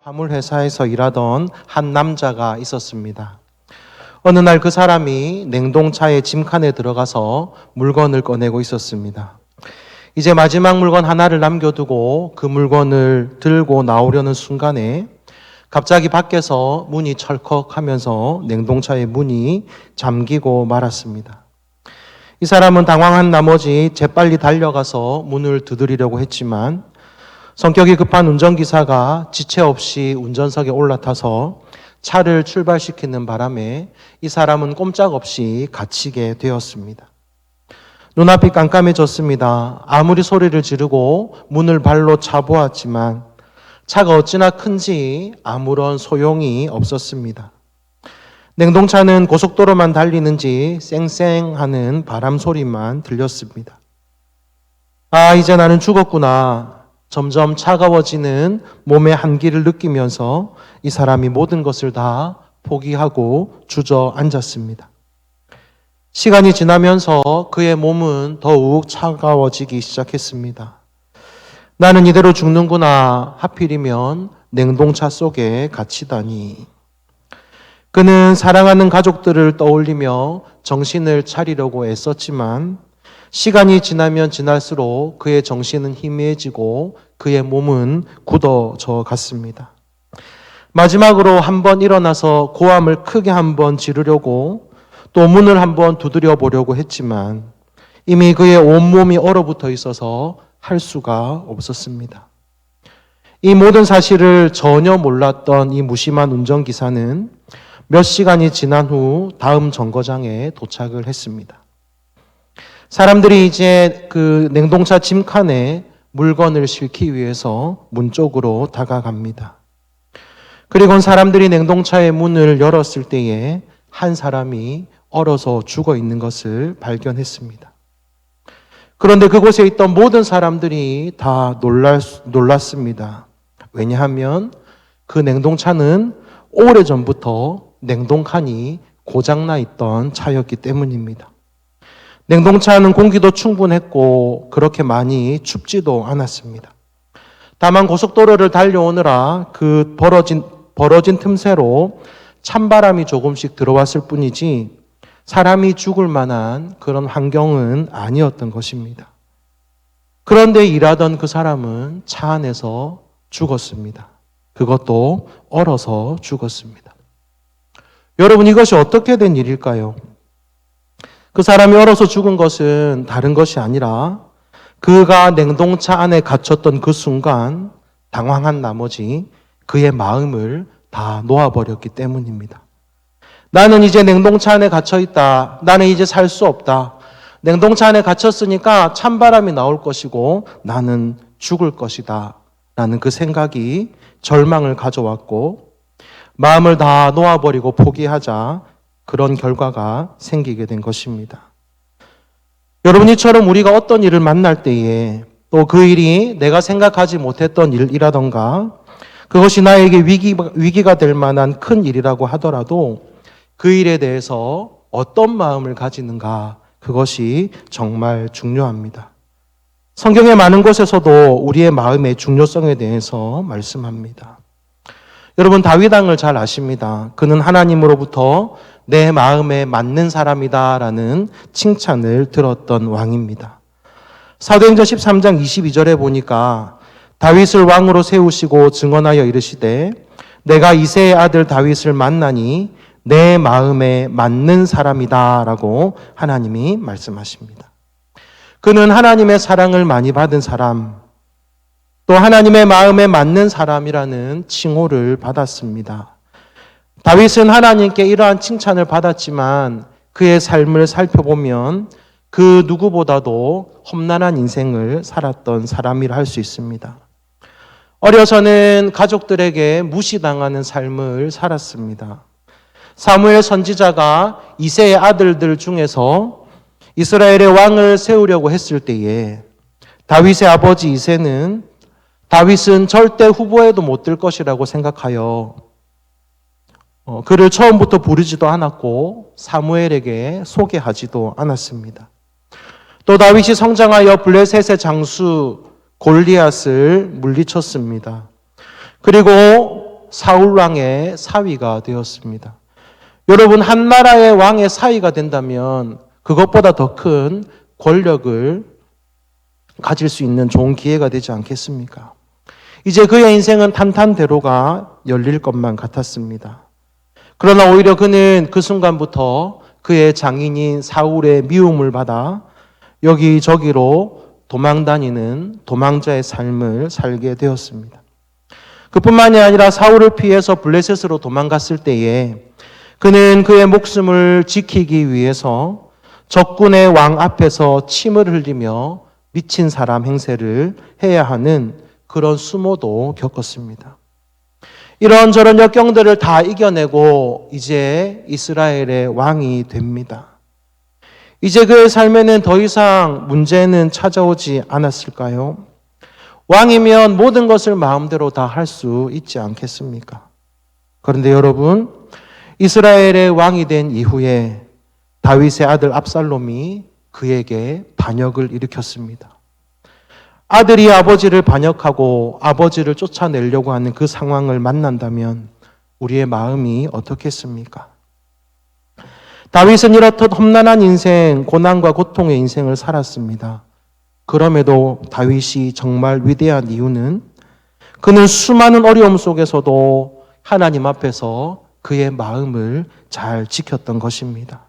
화물회사에서 일하던 한 남자가 있었습니다. 어느 날 그 사람이 냉동차의 짐칸에 들어가서 물건을 꺼내고 있었습니다. 이제 마지막 물건 하나를 남겨두고 그 물건을 들고 나오려는 순간에 갑자기 밖에서 문이 철컥하면서 냉동차의 문이 잠기고 말았습니다. 이 사람은 당황한 나머지 재빨리 달려가서 문을 두드리려고 했지만 성격이 급한 운전기사가 지체 없이 운전석에 올라타서 차를 출발시키는 바람에 이 사람은 꼼짝없이 갇히게 되었습니다. 눈앞이 깜깜해졌습니다. 아무리 소리를 지르고 문을 발로 차보았지만 차가 어찌나 큰지 아무런 소용이 없었습니다. 냉동차는 고속도로만 달리는지 쌩쌩하는 바람 소리만 들렸습니다. 아, 이제 나는 죽었구나. 점점 차가워지는 몸의 한기를 느끼면서 이 사람이 모든 것을 다 포기하고 주저앉았습니다. 시간이 지나면서 그의 몸은 더욱 차가워지기 시작했습니다. 나는 이대로 죽는구나. 하필이면 냉동차 속에 갇히다니. 그는 사랑하는 가족들을 떠올리며 정신을 차리려고 애썼지만 시간이 지나면 지날수록 그의 정신은 희미해지고 그의 몸은 굳어져 갔습니다. 마지막으로 한번 일어나서 고함을 크게 한번 지르려고 또 문을 한번 두드려 보려고 했지만 이미 그의 온몸이 얼어붙어 있어서 할 수가 없었습니다. 이 모든 사실을 전혀 몰랐던 이 무심한 운전기사는 몇 시간이 지난 후 다음 정거장에 도착을 했습니다. 사람들이 이제 그 냉동차 짐칸에 물건을 싣기 위해서 문 쪽으로 다가갑니다. 그리고 사람들이 냉동차의 문을 열었을 때에 한 사람이 얼어서 죽어 있는 것을 발견했습니다. 그런데 그곳에 있던 모든 사람들이 다 놀랐습니다. 왜냐하면 그 냉동차는 오래전부터 냉동칸이 고장나 있던 차였기 때문입니다. 냉동차는 공기도 충분했고 그렇게 많이 춥지도 않았습니다. 다만 고속도로를 달려오느라 그 벌어진 틈새로 찬바람이 조금씩 들어왔을 뿐이지 사람이 죽을 만한 그런 환경은 아니었던 것입니다. 그런데 일하던 그 사람은 차 안에서 죽었습니다. 그것도 얼어서 죽었습니다. 여러분, 이것이 어떻게 된 일일까요? 그 사람이 얼어서 죽은 것은 다른 것이 아니라 그가 냉동차 안에 갇혔던 그 순간 당황한 나머지 그의 마음을 다 놓아버렸기 때문입니다. 나는 이제 냉동차 안에 갇혀있다. 나는 이제 살 수 없다. 냉동차 안에 갇혔으니까 찬바람이 나올 것이고 나는 죽을 것이다. 라는 그 생각이 절망을 가져왔고 마음을 다 놓아버리고 포기하자 그런 결과가 생기게 된 것입니다. 여러분, 이처럼 우리가 어떤 일을 만날 때에 또 그 일이 내가 생각하지 못했던 일이라던가 그것이 나에게 위기가 될 만한 큰 일이라고 하더라도 그 일에 대해서 어떤 마음을 가지는가, 그것이 정말 중요합니다. 성경의 많은 곳에서도 우리의 마음의 중요성에 대해서 말씀합니다. 여러분, 다윗 왕을 잘 아십니다. 그는 하나님으로부터 내 마음에 맞는 사람이다라는 칭찬을 들었던 왕입니다. 사도행전 13장 22절에 보니까 다윗을 왕으로 세우시고 증언하여 이르시되 내가 이새의 아들 다윗을 만나니 내 마음에 맞는 사람이다라고 하나님이 말씀하십니다. 그는 하나님의 사랑을 많이 받은 사람, 또 하나님의 마음에 맞는 사람이라는 칭호를 받았습니다. 다윗은 하나님께 이러한 칭찬을 받았지만 그의 삶을 살펴보면 그 누구보다도 험난한 인생을 살았던 사람이라 할 수 있습니다. 어려서는 가족들에게 무시당하는 삶을 살았습니다. 사무엘 선지자가 이새의 아들들 중에서 이스라엘의 왕을 세우려고 했을 때에 다윗의 아버지 이새는 다윗은 절대 후보에도 못 들 것이라고 생각하여 그를 처음부터 부르지도 않았고 사무엘에게 소개하지도 않았습니다. 또 다윗이 성장하여 블레셋의 장수 골리앗을 물리쳤습니다. 그리고 사울 왕의 사위가 되었습니다. 여러분, 한 나라의 왕의 사위가 된다면 그것보다 더 큰 권력을 가질 수 있는 좋은 기회가 되지 않겠습니까? 이제 그의 인생은 탄탄대로가 열릴 것만 같았습니다. 그러나 오히려 그는 그 순간부터 그의 장인인 사울의 미움을 받아 여기저기로 도망다니는 도망자의 삶을 살게 되었습니다. 그뿐만이 아니라 사울을 피해서 블레셋으로 도망갔을 때에 그는 그의 목숨을 지키기 위해서 적군의 왕 앞에서 침을 흘리며 미친 사람 행세를 해야 하는 그런 수모도 겪었습니다. 이런저런 역경들을 다 이겨내고 이제 이스라엘의 왕이 됩니다. 이제 그의 삶에는 더 이상 문제는 찾아오지 않았을까요? 왕이면 모든 것을 마음대로 다 할 수 있지 않겠습니까? 그런데 여러분, 이스라엘의 왕이 된 이후에 다윗의 아들 압살롬이 그에게 반역을 일으켰습니다. 아들이 아버지를 반역하고 아버지를 쫓아내려고 하는 그 상황을 만난다면 우리의 마음이 어떻겠습니까? 다윗은 이렇듯 험난한 인생, 고난과 고통의 인생을 살았습니다. 그럼에도 다윗이 정말 위대한 이유는 그는 수많은 어려움 속에서도 하나님 앞에서 그의 마음을 잘 지켰던 것입니다.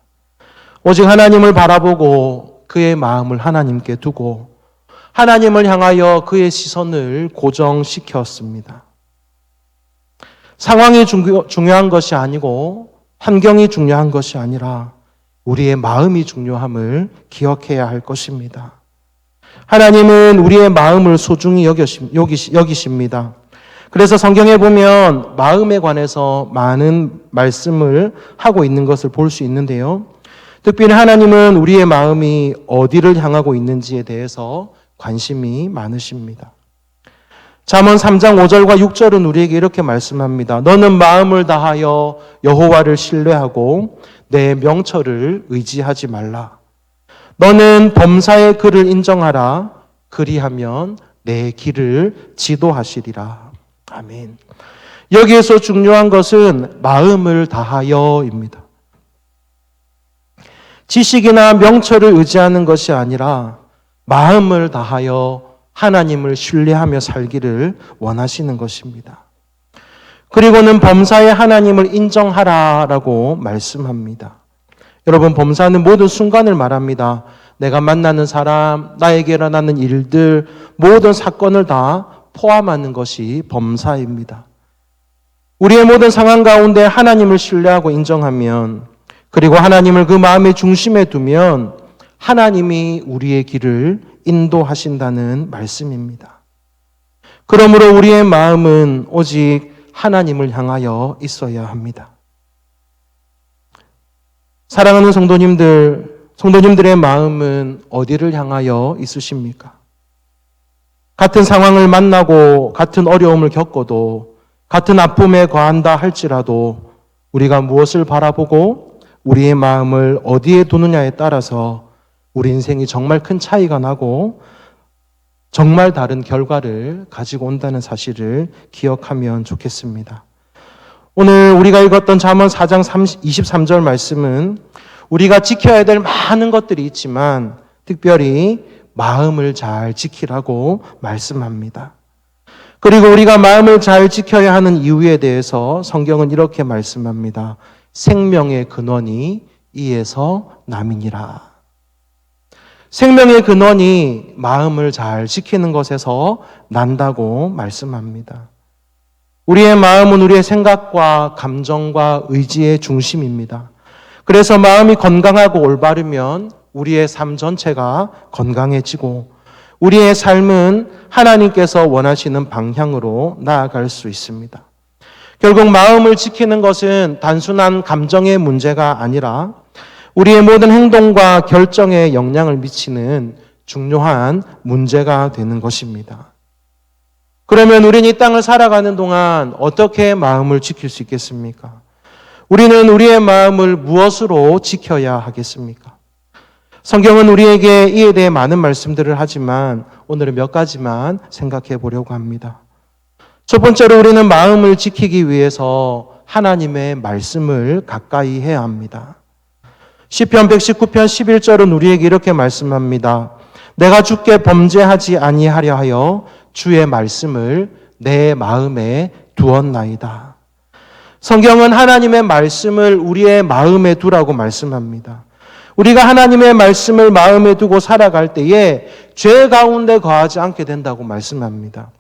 오직 하나님을 바라보고 그의 마음을 하나님께 두고 하나님을 향하여 그의 시선을 고정시켰습니다. 상황이 중요한 것이 아니고 환경이 중요한 것이 아니라 우리의 마음이 중요함을 기억해야 할 것입니다. 하나님은 우리의 마음을 소중히 여기십니다. 그래서 성경에 보면 마음에 관해서 많은 말씀을 하고 있는 것을 볼 수 있는데요. 특별히 하나님은 우리의 마음이 어디를 향하고 있는지에 대해서 관심이 많으십니다. 잠언 3장 5절과 6절은 우리에게 이렇게 말씀합니다. 너는 마음을 다하여 여호와를 신뢰하고 내 명철을 의지하지 말라. 너는 범사의 그를 인정하라. 그리하면 내 길을 지도하시리라. 아멘. 여기에서 중요한 것은 마음을 다하여입니다. 지식이나 명철을 의지하는 것이 아니라 마음을 다하여 하나님을 신뢰하며 살기를 원하시는 것입니다. 그리고는 범사의 하나님을 인정하라라고 말씀합니다. 여러분, 범사는 모든 순간을 말합니다. 내가 만나는 사람, 나에게 일어나는 일들, 모든 사건을 다 포함하는 것이 범사입니다. 우리의 모든 상황 가운데 하나님을 신뢰하고 인정하면, 그리고 하나님을 그 마음의 중심에 두면 하나님이 우리의 길을 인도하신다는 말씀입니다. 그러므로 우리의 마음은 오직 하나님을 향하여 있어야 합니다. 사랑하는 성도님들의 마음은 어디를 향하여 있으십니까? 같은 상황을 만나고 같은 어려움을 겪어도 같은 아픔에 거한다 할지라도 우리가 무엇을 바라보고 우리의 마음을 어디에 두느냐에 따라서 우리 인생이 정말 큰 차이가 나고 정말 다른 결과를 가지고 온다는 사실을 기억하면 좋겠습니다. 오늘 우리가 읽었던 잠언 4장 23절 말씀은 우리가 지켜야 될 많은 것들이 있지만 특별히 마음을 잘 지키라고 말씀합니다. 그리고 우리가 마음을 잘 지켜야 하는 이유에 대해서 성경은 이렇게 말씀합니다. 생명의 근원이 이에서 남이니라. 생명의 근원이 마음을 잘 지키는 것에서 난다고 말씀합니다. 우리의 마음은 우리의 생각과 감정과 의지의 중심입니다. 그래서 마음이 건강하고 올바르면 우리의 삶 전체가 건강해지고 우리의 삶은 하나님께서 원하시는 방향으로 나아갈 수 있습니다. 결국 마음을 지키는 것은 단순한 감정의 문제가 아니라 우리의 모든 행동과 결정에 영향을 미치는 중요한 문제가 되는 것입니다. 그러면 우리는 이 땅을 살아가는 동안 어떻게 마음을 지킬 수 있겠습니까? 우리는 우리의 마음을 무엇으로 지켜야 하겠습니까? 성경은 우리에게 이에 대해 많은 말씀들을 하지만 오늘은 몇 가지만 생각해 보려고 합니다. 첫 번째로 우리는 마음을 지키기 위해서 하나님의 말씀을 가까이 해야 합니다. 시편 119편 11절은 우리에게 이렇게 말씀합니다. 내가 주께 범죄하지 아니하려 하여 주의 말씀을 내 마음에 두었나이다. 성경은 하나님의 말씀을 우리의 마음에 두라고 말씀합니다. 우리가 하나님의 말씀을 마음에 두고 살아갈 때에 죄 가운데 거하지 않게 된다고 말씀합니다.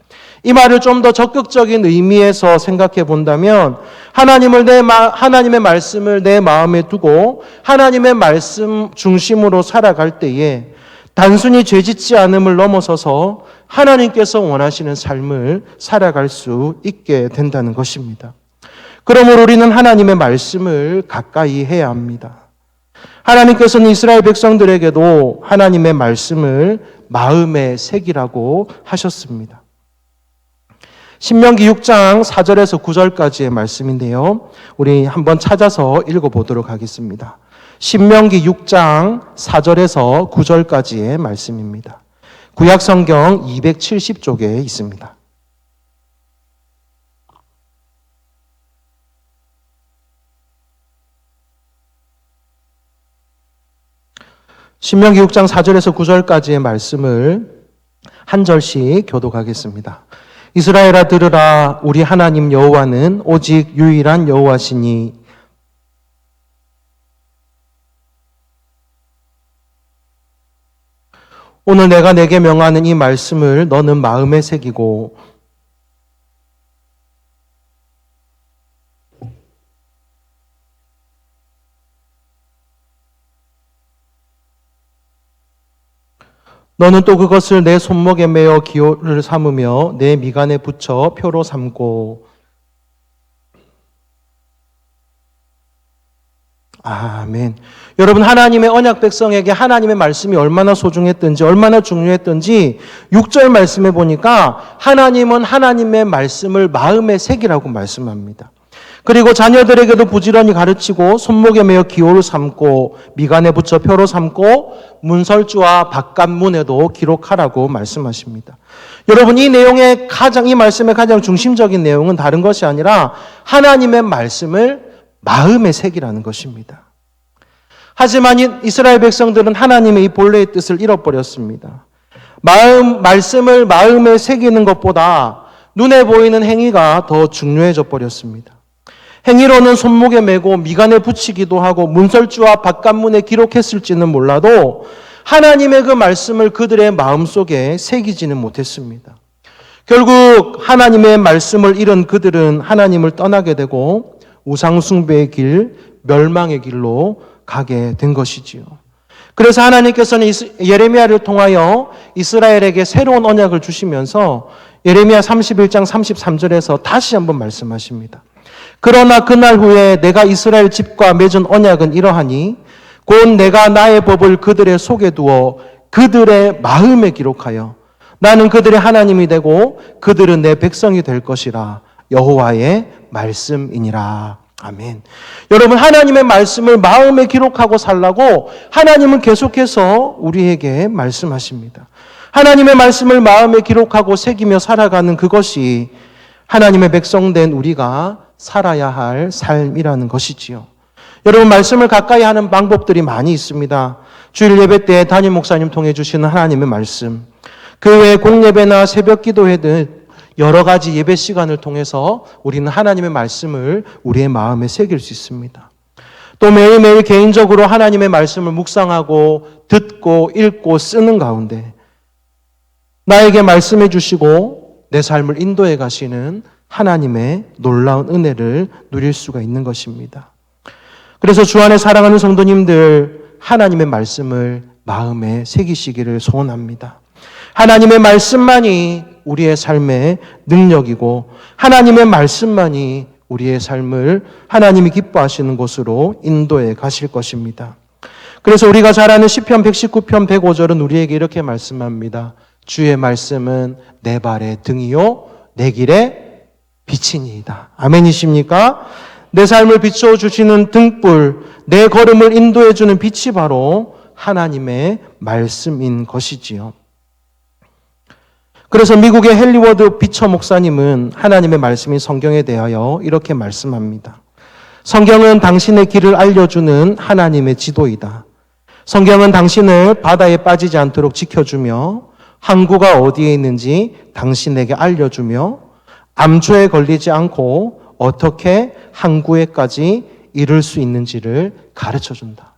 이 말을 좀 더 적극적인 의미에서 생각해 본다면 하나님의 말씀을 내 마음에 두고 하나님의 말씀 중심으로 살아갈 때에 단순히 죄짓지 않음을 넘어서서 하나님께서 원하시는 삶을 살아갈 수 있게 된다는 것입니다. 그러므로 우리는 하나님의 말씀을 가까이 해야 합니다. 하나님께서는 이스라엘 백성들에게도 하나님의 말씀을 마음에 새기라고 하셨습니다. 신명기 6장 4절에서 9절까지의 말씀인데요. 우리 한번 찾아서 읽어보도록 하겠습니다. 신명기 6장 4절에서 9절까지의 말씀입니다. 구약성경 270쪽에 있습니다. 신명기 6장 4절에서 9절까지의 말씀을 한 절씩 교독하겠습니다. 이스라엘아 들으라. 우리 하나님 여호와는 오직 유일한 여호와시니 오늘 내가 내게 명하는 이 말씀을 너는 마음에 새기고 너는 또 그것을 내 손목에 매어 기호를 삼으며 내 미간에 붙여 표로 삼고. 아멘. 여러분, 하나님의 언약 백성에게 하나님의 말씀이 얼마나 소중했든지 얼마나 중요했든지 6절 말씀해 보니까 하나님은 하나님의 말씀을 마음에 새기라고 말씀합니다. 그리고 자녀들에게도 부지런히 가르치고 손목에 매어 기호를 삼고 미간에 붙여 표로 삼고 문설주와 바깥문에도 기록하라고 말씀하십니다. 여러분, 이 말씀의 가장 중심적인 내용은 다른 것이 아니라 하나님의 말씀을 마음에 새기라는 것입니다. 하지만 이스라엘 백성들은 하나님의 이 본래의 뜻을 잃어버렸습니다. 말씀을 마음에 새기는 것보다 눈에 보이는 행위가 더 중요해져 버렸습니다. 행위로는 손목에 메고 미간에 붙이기도 하고 문설주와 바깥문에 기록했을지는 몰라도 하나님의 그 말씀을 그들의 마음속에 새기지는 못했습니다. 결국 하나님의 말씀을 잃은 그들은 하나님을 떠나게 되고 우상숭배의 길, 멸망의 길로 가게 된 것이지요. 그래서 하나님께서는 예레미야를 통하여 이스라엘에게 새로운 언약을 주시면서 예레미야 31장 33절에서 다시 한번 말씀하십니다. 그러나 그날 후에 내가 이스라엘 집과 맺은 언약은 이러하니 곧 내가 나의 법을 그들의 속에 두어 그들의 마음에 기록하여 나는 그들의 하나님이 되고 그들은 내 백성이 될 것이라. 여호와의 말씀이니라. 아멘. 여러분, 하나님의 말씀을 마음에 기록하고 살라고 하나님은 계속해서 우리에게 말씀하십니다. 하나님의 말씀을 마음에 기록하고 새기며 살아가는 그것이 하나님의 백성된 우리가 살아야 할 삶이라는 것이지요. 여러분, 말씀을 가까이 하는 방법들이 많이 있습니다. 주일 예배 때 담임 목사님 통해 주시는 하나님의 말씀, 그 외에 공예배나 새벽 기도회 등 여러 가지 예배 시간을 통해서 우리는 하나님의 말씀을 우리의 마음에 새길 수 있습니다. 또 매일매일 개인적으로 하나님의 말씀을 묵상하고 듣고 읽고 쓰는 가운데 나에게 말씀해 주시고 내 삶을 인도해 가시는 하나님의 놀라운 은혜를 누릴 수가 있는 것입니다. 그래서 주 안에 사랑하는 성도님들, 하나님의 말씀을 마음에 새기시기를 소원합니다. 하나님의 말씀만이 우리의 삶의 능력이고 하나님의 말씀만이 우리의 삶을 하나님이 기뻐하시는 곳으로 인도해 가실 것입니다. 그래서 우리가 잘 아는 시편 119편 105절은 우리에게 이렇게 말씀합니다. 주의 말씀은 내 발의 등이요 내 길의 빛이니이다. 아멘이십니까? 내 삶을 비춰주시는 등불, 내 걸음을 인도해주는 빛이 바로 하나님의 말씀인 것이지요. 그래서 미국의 헨리워드 비처 목사님은 하나님의 말씀이 성경에 대하여 이렇게 말씀합니다. 성경은 당신의 길을 알려주는 하나님의 지도이다. 성경은 당신을 바다에 빠지지 않도록 지켜주며 항구가 어디에 있는지 당신에게 알려주며 암초에 걸리지 않고 어떻게 항구에까지 이를 수 있는지를 가르쳐준다.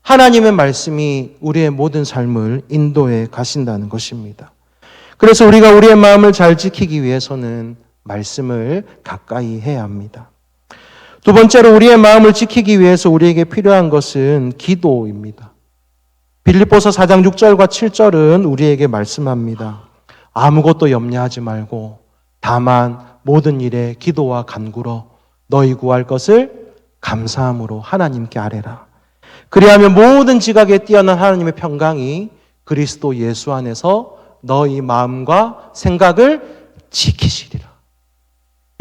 하나님의 말씀이 우리의 모든 삶을 인도해 가신다는 것입니다. 그래서 우리가 우리의 마음을 잘 지키기 위해서는 말씀을 가까이 해야 합니다. 두 번째로 우리의 마음을 지키기 위해서 우리에게 필요한 것은 기도입니다. 빌립보서 4장 6절과 7절은 우리에게 말씀합니다. 아무것도 염려하지 말고 다만 모든 일에 기도와 간구로 너희 구할 것을 감사함으로 하나님께 아뢰라. 그리하면 모든 지각에 뛰어난 하나님의 평강이 그리스도 예수 안에서 너희 마음과 생각을 지키시리라.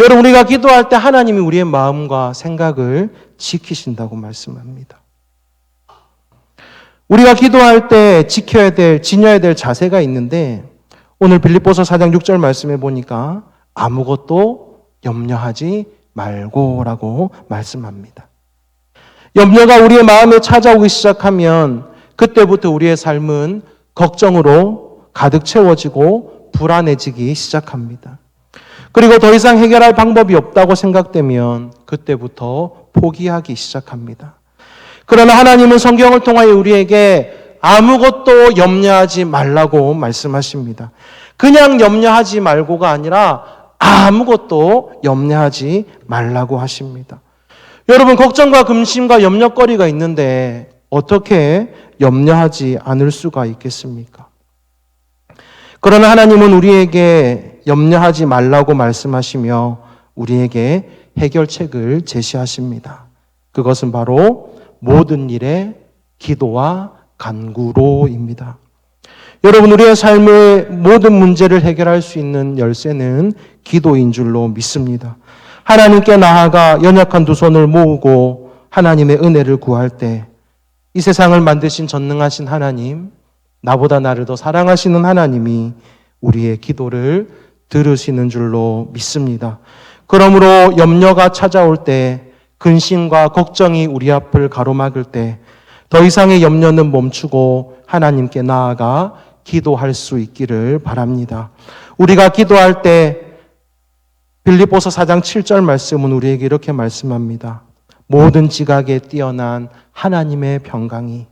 여러분, 우리가 기도할 때 하나님이 우리의 마음과 생각을 지키신다고 말씀합니다. 우리가 기도할 때 지켜야 될, 지녀야 될 자세가 있는데 오늘 빌립보서 4장 6절 말씀해 보니까 아무것도 염려하지 말고라고 말씀합니다. 염려가 우리의 마음에 찾아오기 시작하면 그때부터 우리의 삶은 걱정으로 가득 채워지고 불안해지기 시작합니다. 그리고 더 이상 해결할 방법이 없다고 생각되면 그때부터 포기하기 시작합니다. 그러나 하나님은 성경을 통하여 우리에게 아무것도 염려하지 말라고 말씀하십니다. 그냥 염려하지 말고가 아니라 아무것도 염려하지 말라고 하십니다. 여러분, 걱정과 근심과 염려거리가 있는데 어떻게 염려하지 않을 수가 있겠습니까? 그러나 하나님은 우리에게 염려하지 말라고 말씀하시며 우리에게 해결책을 제시하십니다. 그것은 바로 모든 일에 기도와 간구로입니다. 여러분, 우리의 삶의 모든 문제를 해결할 수 있는 열쇠는 기도인 줄로 믿습니다. 하나님께 나아가 연약한 두 손을 모으고 하나님의 은혜를 구할 때 이 세상을 만드신 전능하신 하나님, 나보다 나를 더 사랑하시는 하나님이 우리의 기도를 들으시는 줄로 믿습니다. 그러므로 염려가 찾아올 때, 근심과 걱정이 우리 앞을 가로막을 때 더 이상의 염려는 멈추고 하나님께 나아가 기도할 수 있기를 바랍니다. 우리가 기도할 때 빌립보서 4장 7절 말씀은 우리에게 이렇게 말씀합니다. 모든 지각에 뛰어난 하나님의 평강이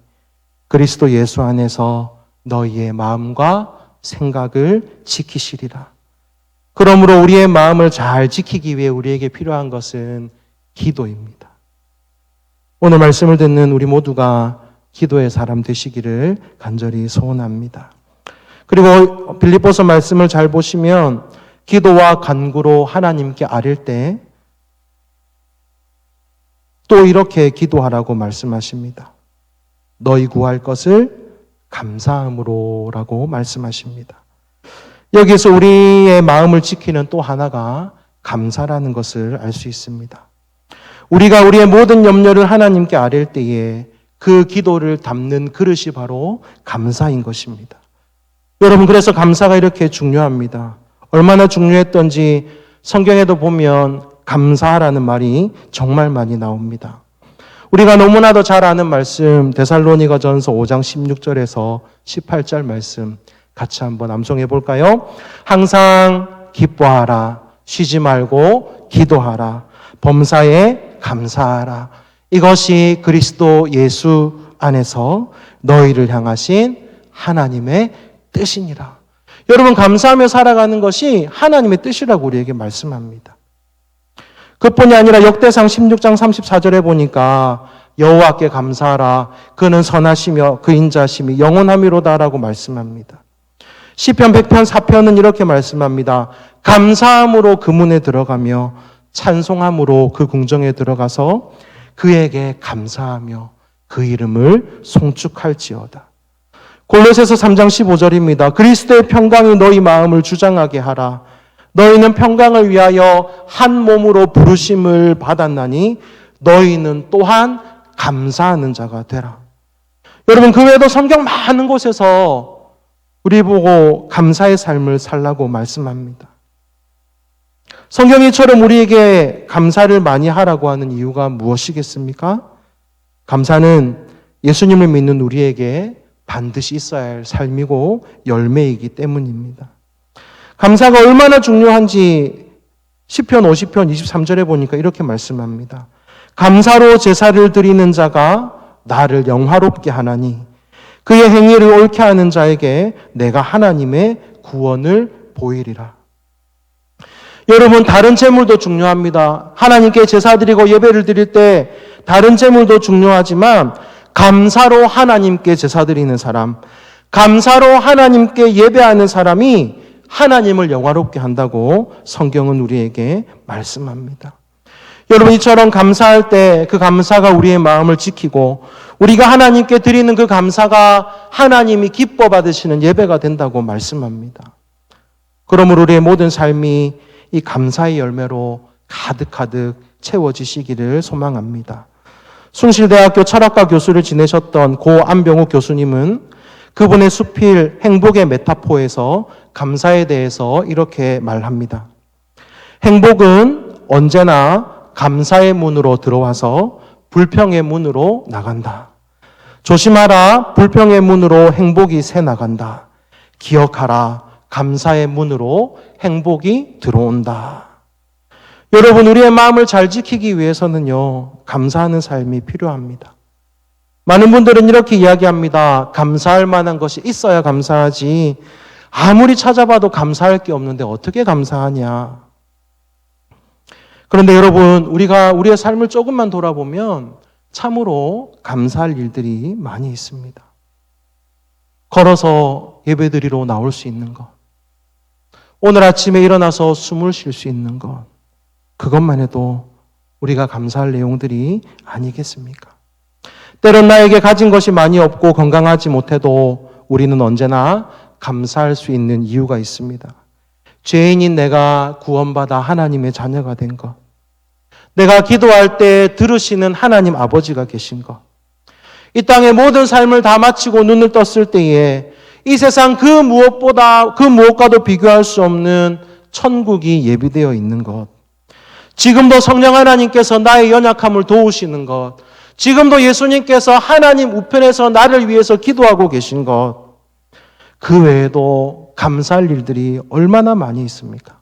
그리스도 예수 안에서 너희의 마음과 생각을 지키시리라. 그러므로 우리의 마음을 잘 지키기 위해 우리에게 필요한 것은 기도입니다. 오늘 말씀을 듣는 우리 모두가 기도의 사람 되시기를 간절히 소원합니다. 그리고 빌립보서 말씀을 잘 보시면 기도와 간구로 하나님께 아뢰 때 또 이렇게 기도하라고 말씀하십니다. 너희 구할 것을 감사함으로라고 말씀하십니다. 여기서 우리의 마음을 지키는 또 하나가 감사라는 것을 알 수 있습니다. 우리가 우리의 모든 염려를 하나님께 아뢰 때에 그 기도를 담는 그릇이 바로 감사인 것입니다. 여러분, 그래서 감사가 이렇게 중요합니다. 얼마나 중요했던지 성경에도 보면 감사라는 말이 정말 많이 나옵니다. 우리가 너무나도 잘 아는 말씀, 데살로니가전서 5장 16절에서 18절 말씀 같이 한번 암송해 볼까요? 항상 기뻐하라, 쉬지 말고 기도하라, 범사에 감사하라. 이것이 그리스도 예수 안에서 너희를 향하신 하나님의 뜻이니라. 여러분, 감사하며 살아가는 것이 하나님의 뜻이라고 우리에게 말씀합니다. 그뿐이 아니라 역대상 16장 34절에 보니까 여호와께 감사하라. 그는 선하시며 그 인자심이 영원함이로다라고 말씀합니다. 시편 100편 4편은 이렇게 말씀합니다. 감사함으로 그 문에 들어가며 찬송함으로 그 궁정에 들어가서 그에게 감사하며 그 이름을 송축할지어다. 골로새서 3장 15절입니다. 그리스도의 평강이 너희 마음을 주장하게 하라. 너희는 평강을 위하여 한 몸으로 부르심을 받았나니 너희는 또한 감사하는 자가 되라. 여러분, 그 외에도 성경 많은 곳에서 우리 보고 감사의 삶을 살라고 말씀합니다. 성경이 이처럼 우리에게 감사를 많이 하라고 하는 이유가 무엇이겠습니까? 감사는 예수님을 믿는 우리에게 반드시 있어야 할 삶이고 열매이기 때문입니다. 감사가 얼마나 중요한지 시편 50편 23절에 보니까 이렇게 말씀합니다. 감사로 제사를 드리는 자가 나를 영화롭게 하나니 그의 행위를 옳게 하는 자에게 내가 하나님의 구원을 보이리라. 여러분, 다른 제물도 중요합니다. 하나님께 제사 드리고 예배를 드릴 때 다른 제물도 중요하지만 감사로 하나님께 제사 드리는 사람, 감사로 하나님께 예배하는 사람이 하나님을 영화롭게 한다고 성경은 우리에게 말씀합니다. 여러분, 이처럼 감사할 때 그 감사가 우리의 마음을 지키고 우리가 하나님께 드리는 그 감사가 하나님이 기뻐 받으시는 예배가 된다고 말씀합니다. 그러므로 우리의 모든 삶이 이 감사의 열매로 가득가득 채워지시기를 소망합니다. 숭실대학교 철학과 교수를 지내셨던 고 안병욱 교수님은 그분의 수필 행복의 메타포에서 감사에 대해서 이렇게 말합니다. 행복은 언제나 감사의 문으로 들어와서 불평의 문으로 나간다. 조심하라, 불평의 문으로 행복이 새 나간다. 기억하라, 감사의 문으로 행복이 들어온다. 여러분, 우리의 마음을 잘 지키기 위해서는요, 감사하는 삶이 필요합니다. 많은 분들은 이렇게 이야기합니다. 감사할 만한 것이 있어야 감사하지. 아무리 찾아봐도 감사할 게 없는데 어떻게 감사하냐. 그런데 여러분, 우리가 우리의 삶을 조금만 돌아보면 참으로 감사할 일들이 많이 있습니다. 걸어서 예배드리러 나올 수 있는 것, 오늘 아침에 일어나서 숨을 쉴 수 있는 것, 그것만 해도 우리가 감사할 내용들이 아니겠습니까? 때론 나에게 가진 것이 많이 없고 건강하지 못해도 우리는 언제나 감사할 수 있는 이유가 있습니다. 죄인인 내가 구원받아 하나님의 자녀가 된 것, 내가 기도할 때 들으시는 하나님 아버지가 계신 것, 이 땅의 모든 삶을 다 마치고 눈을 떴을 때에 이 세상 그 무엇과도 비교할 수 없는 천국이 예비되어 있는 것, 지금도 성령 하나님께서 나의 연약함을 도우시는 것, 지금도 예수님께서 하나님 우편에서 나를 위해서 기도하고 계신 것, 그 외에도 감사할 일들이 얼마나 많이 있습니까?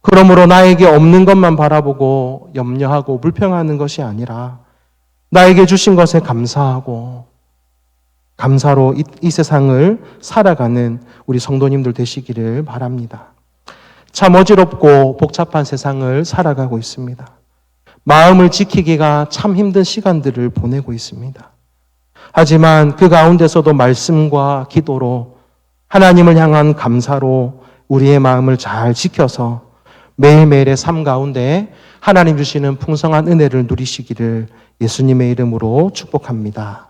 그러므로 나에게 없는 것만 바라보고 염려하고 불평하는 것이 아니라 나에게 주신 것에 감사하고 감사로 이 세상을 살아가는 우리 성도님들 되시기를 바랍니다. 참 어지럽고 복잡한 세상을 살아가고 있습니다. 마음을 지키기가 참 힘든 시간들을 보내고 있습니다. 하지만 그 가운데서도 말씀과 기도로 하나님을 향한 감사로 우리의 마음을 잘 지켜서 매일매일의 삶 가운데 하나님 주시는 풍성한 은혜를 누리시기를 예수님의 이름으로 축복합니다.